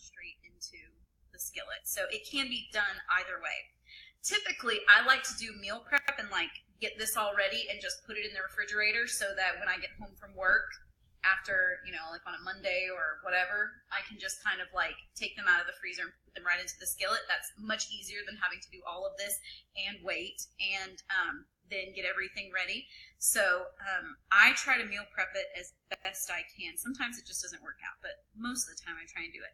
straight into the skillet. So it can be done either way. Typically, I like to do meal prep and like get this all ready and just put it in the refrigerator so that when I get home from work after, you know, like on a Monday or whatever, I can just kind of like take them out of the freezer and put them right into the skillet. That's much easier than having to do all of this and wait and then get everything ready. So I try to meal prep it as best I can. Sometimes it just doesn't work out, but most of the time I try and do it.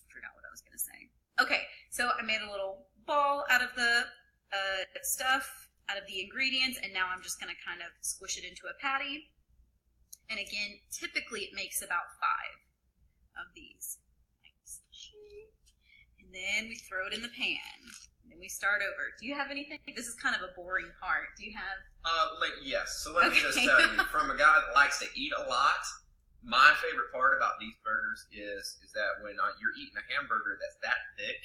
Forgot what I was going to say. Okay, so I made a little ball out of the stuff, out of the ingredients, and now I'm just going to kind of squish it into a patty. And again, typically it makes about 5 of these. And then we throw it in the pan. And then we start over. Do you have anything? This is kind of a boring part. Do you have? Yes. So let me just tell you, from a guy that likes to eat a lot, my favorite part about these burgers is that when you're eating a hamburger that's that thick,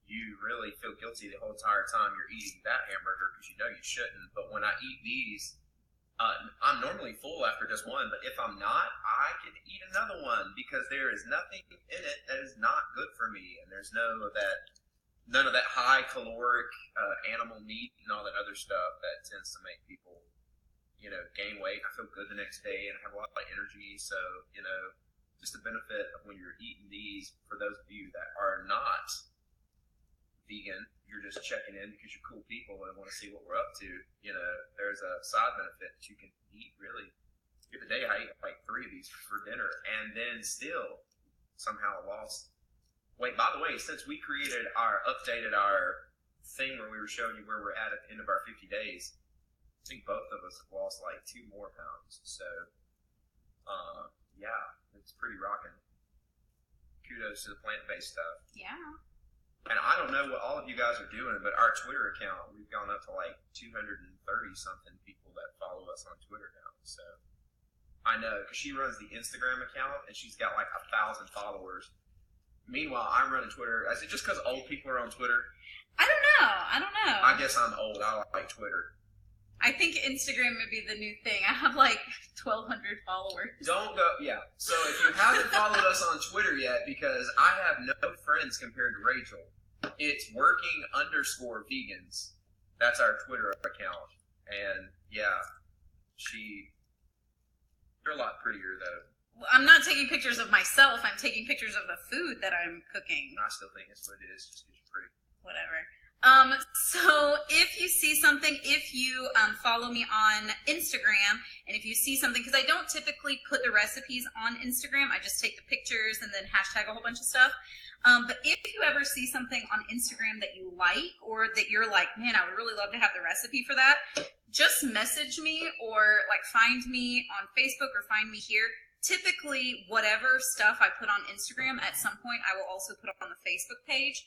you really feel guilty the whole entire time you're eating that hamburger because you know you shouldn't. But when I eat these, I'm normally full after just one, but if I'm not, I can eat another one because there is nothing in it that is not good for me, and there's none of that high caloric animal meat and all that other stuff that tends to make people, you know, gain weight. I feel good the next day and I have a lot of energy. So, you know, just the benefit of when you're eating these, for those of you that are not vegan, you're just checking in because you're cool people and want to see what we're up to. You know, there's a side benefit that you can eat really. The other day I ate like 3 of these for dinner and then still somehow lost weight. By the way, since we updated our thing where we were showing you where we're at the end of our 50 days, I think both of us have lost like 2 more pounds. So, yeah, it's pretty rocking. Kudos to the plant-based stuff. Yeah. And I don't know what all of you guys are doing, but our Twitter account, we've gone up to like 230-something people that follow us on Twitter now. So I know, because she runs the Instagram account, and she's got like 1,000 followers. Meanwhile, I'm running Twitter. Is it just because old people are on Twitter? I don't know. I guess I'm old. I like Twitter. I think Instagram would be the new thing. I have like 1,200 followers. Don't go, yeah. So if you haven't followed us on Twitter yet, because I have no friends compared to Rachel, it's working_vegans. That's our Twitter account. And yeah, you're a lot prettier though. Well, I'm not taking pictures of myself. I'm taking pictures of the food that I'm cooking. I still think it's what it is, just because you're pretty. Whatever. So if you see something, if you follow me on Instagram, and if you see something, because I don't typically put the recipes on Instagram, I just take the pictures and then hashtag a whole bunch of stuff. But if you ever see something on Instagram that you like, or that you're like, man, I would really love to have the recipe for that, just message me or like find me on Facebook or find me here. Typically, whatever stuff I put on Instagram, at some point I will also put up on the Facebook page.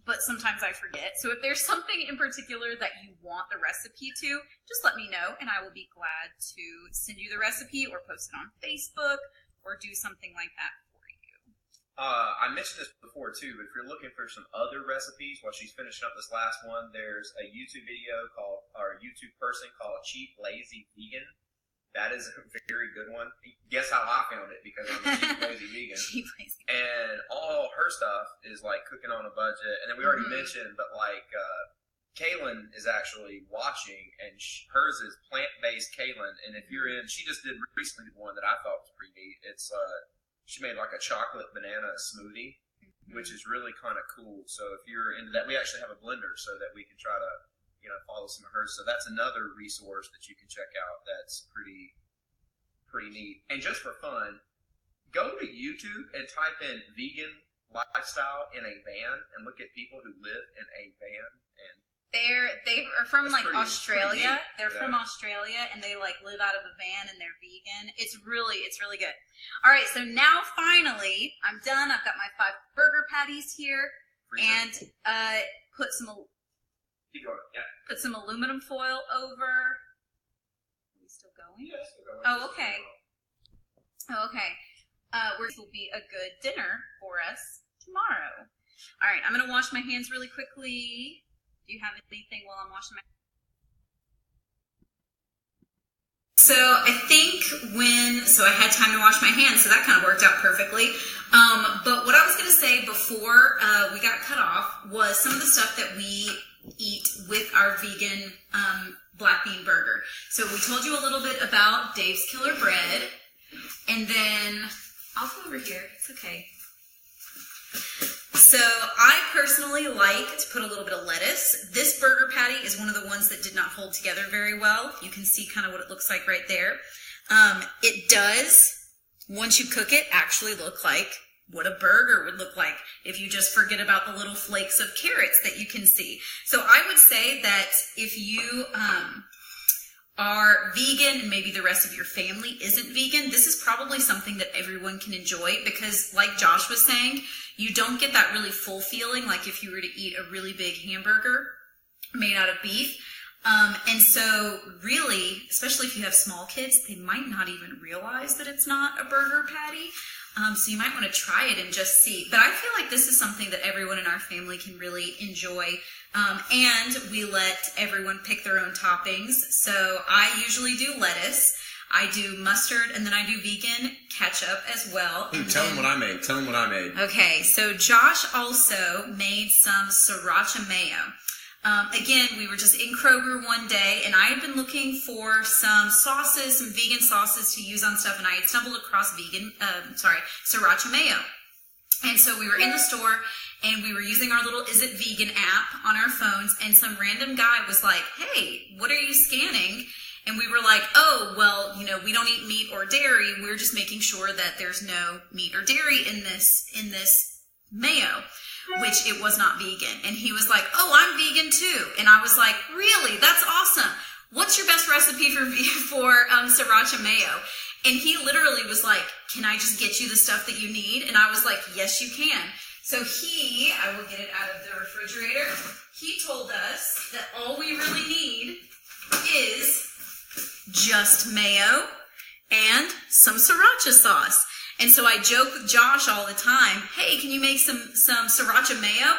But sometimes I forget. So if there's something in particular that you want the recipe to, just let me know, and I will be glad to send you the recipe or post it on Facebook or do something like that for you. I mentioned this before too, but if you're looking for some other recipes while she's finishing up this last one, there's a YouTube video or a YouTube person called Cheap Lazy Vegan. That is a very good one. Guess how I found it? Because I'm a cheap, lazy vegan. Cheap, lazy. And all her stuff is like cooking on a budget. And then we already mentioned, but like Kaylin is actually watching, and hers is plant-based Kaylin. And if you're in, she just did recently one that I thought was pretty neat. It's she made like a chocolate banana smoothie, which is really kind of cool. So if you're into that, we actually have a blender so that we can try to, you know, follow some of hers. So that's another resource that you can check out. That's pretty neat. And just for fun, go to YouTube and type in vegan lifestyle in a van and look at people who live in a van. And they are from like Australia. They're from Yeah. Australia, and they like live out of a van, and they're vegan. It's really good. All right, so now finally I'm done. I've got my 5 burger patties here, and put some aluminum foil over. Are we still going? Yeah, still going. Oh, okay. This will be a good dinner for us tomorrow. All right, I'm going to wash my hands really quickly. Do you have anything while I'm washing my hands? So I think so I had time to wash my hands, so that kind of worked out perfectly. But what I was going to say before we got cut off was some of the stuff that we eat with our vegan black bean burger. So we told you a little bit about Dave's Killer Bread, and then I'll go over here. It's okay. So I personally like to put a little bit of lettuce. This burger patty is one of the ones that did not hold together very well. You can see kind of what it looks like right there. It does, once you cook it, actually look like what a burger would look like if you just forget about the little flakes of carrots that you can see. So I would say that if you are vegan and maybe the rest of your family isn't vegan, this is probably something that everyone can enjoy because, like Josh was saying, you don't get that really full feeling like if you were to eat a really big hamburger made out of beef. And so really, especially if you have small kids, they might not even realize that it's not a burger patty. So you might want to try it and just see. But I feel like this is something that everyone in our family can really enjoy. And we let everyone pick their own toppings. So I usually do lettuce. I do mustard, and then I do vegan ketchup as well. Tell them what I made. Okay, so Josh also made some sriracha mayo. Again, we were just in Kroger one day, and I had been looking for some sauces, some vegan sauces to use on stuff, and I had stumbled across sriracha mayo. And so we were in the store, and we were using our little Is It Vegan app on our phones, and some random guy was like, hey, what are you scanning? And we were like, oh, well, we don't eat meat or dairy. We're just making sure that there's no meat or dairy in this mayo, which it was not vegan. And he was like, oh, I'm vegan too. And I was like, really? That's awesome. What's your best recipe for sriracha mayo? And he literally was like, can I just get you the stuff that you need? And I was like, yes, you can. So I will get it out of the refrigerator. He told us that all we really need is just mayo and some sriracha sauce. And so I joke with Josh all the time, hey, can you make some sriracha mayo?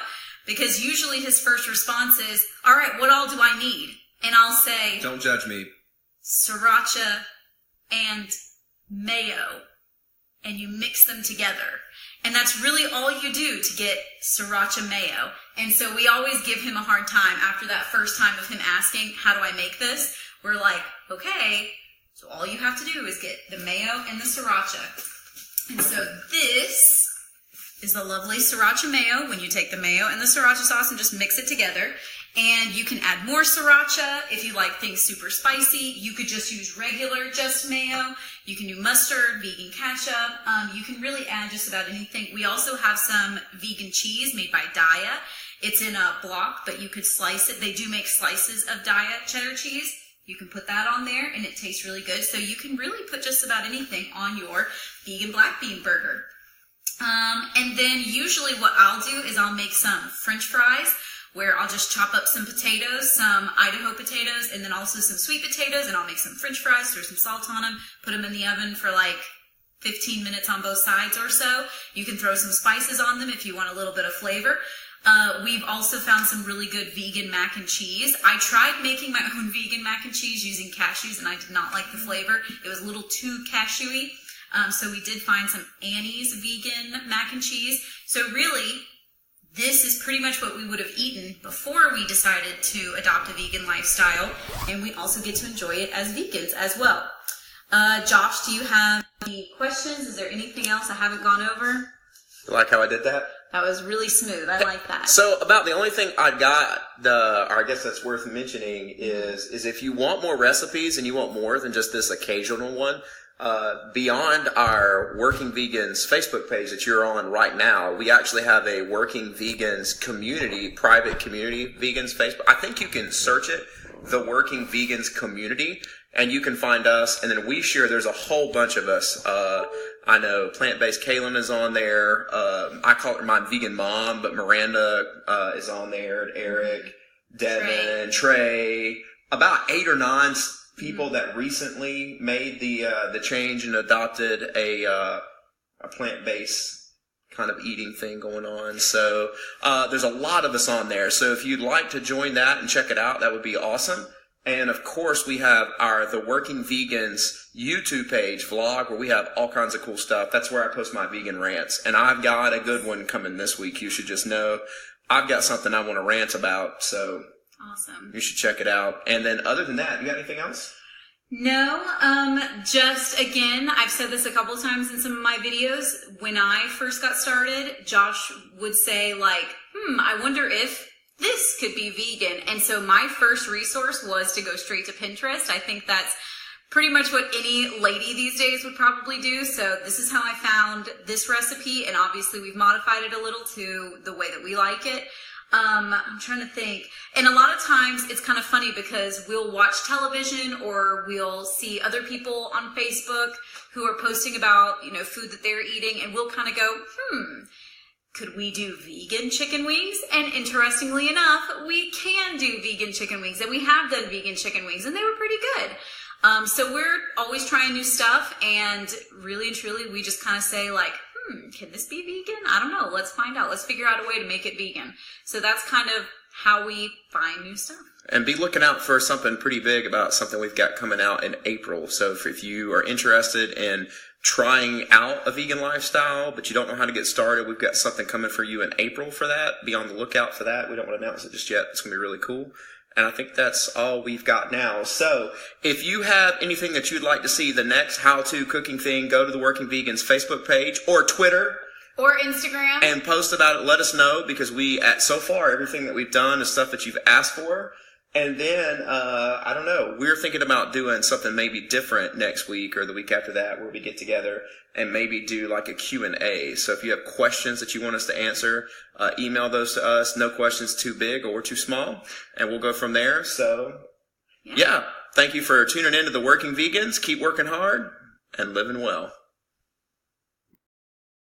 Because usually his first response is, all right, what all do I need? And I'll say, don't judge me. Sriracha and mayo. And you mix them together. And that's really all you do to get sriracha mayo. And so we always give him a hard time after that first time of him asking, how do I make this? We're like, okay, so all you have to do is get the mayo and the sriracha. And so this is the lovely sriracha mayo when you take the mayo and the sriracha sauce and just mix it together. And you can add more sriracha if you like things super spicy. You could just use regular just mayo. You can do mustard, vegan ketchup. You can really add just about anything. We also have some vegan cheese made by Daya. It's in a block, but you could slice it. They do make slices of Daya cheddar cheese. You can put that on there and it tastes really good. So you can really put just about anything on your vegan black bean burger. And then usually what I'll do is I'll make some French fries where I'll just chop up some potatoes, some Idaho potatoes, and then also some sweet potatoes, and I'll make some French fries, throw some salt on them, put them in the oven for like 15 minutes on both sides or so. You can throw some spices on them if you want a little bit of flavor. We've also found some really good vegan mac and cheese. I tried making my own vegan mac and cheese using cashews, and I did not like the flavor. It was a little too cashewy. So we did find some Annie's vegan mac and cheese. So really, this is pretty much what we would have eaten before we decided to adopt a vegan lifestyle. And we also get to enjoy it as vegans as well. Josh, do you have any questions? Is there anything else I haven't gone over? You like how I did that? That was really smooth. I like that. So about the only thing I got, or I guess that's worth mentioning, is if you want more recipes and you want more than just this occasional one, beyond our Working Vegans Facebook page that you're on right now, we actually have a Working Vegans community, private community vegans Facebook. I think you can search it, the Working Vegans community, and you can find us, and then we share, there's a whole bunch of us. I know Plant-Based Kaylin is on there. I call her my vegan mom, but Miranda is on there, and Eric, Devin, Trey, about 8 or 9 people that recently made the change and adopted a plant-based kind of eating thing going on. So there's a lot of us on there. So if you'd like to join that and check it out, that would be awesome. And of course, we have the Working Vegans YouTube page, vlog, where we have all kinds of cool stuff. That's where I post my vegan rants. And I've got a good one coming this week. You should just know I've got something I want to rant about. So awesome. You should check it out. And then other than that, you got anything else? No, just again, I've said this a couple of times in some of my videos. When I first got started, Josh would say like, I wonder if this could be vegan. And so my first resource was to go straight to Pinterest. I think that's pretty much what any lady these days would probably do. So this is how I found this recipe. And obviously we've modified it a little to the way that we like it. I'm trying to think. And a lot of times it's kind of funny because we'll watch television or we'll see other people on Facebook who are posting about, food that they're eating, and we'll kind of go, could we do vegan chicken wings? And interestingly enough, we can do vegan chicken wings, and we have done vegan chicken wings, and they were pretty good. So we're always trying new stuff, and really and truly, we just kind of say like, can this be vegan? I don't know. Let's find out. Let's figure out a way to make it vegan. So that's kind of how we find new stuff. And be looking out for something pretty big about something we've got coming out in April. So if you are interested in trying out a vegan lifestyle, but you don't know how to get started, we've got something coming for you in April for that. Be on the lookout for that. We don't want to announce it just yet. It's going to be really cool. And I think that's all we've got now. So if you have anything that you'd like to see the next how-to cooking thing, go to the Working Vegans Facebook page or Twitter. Or Instagram. And post about it. Let us know, because so far, everything that we've done is stuff that you've asked for. And then, I don't know, we're thinking about doing something maybe different next week or the week after that, where we get together and maybe do like a Q&A. So if you have questions that you want us to answer, email those to us. No questions too big or too small. And we'll go from there. So, yeah. Thank you for tuning in to the Working Vegans. Keep working hard and living well.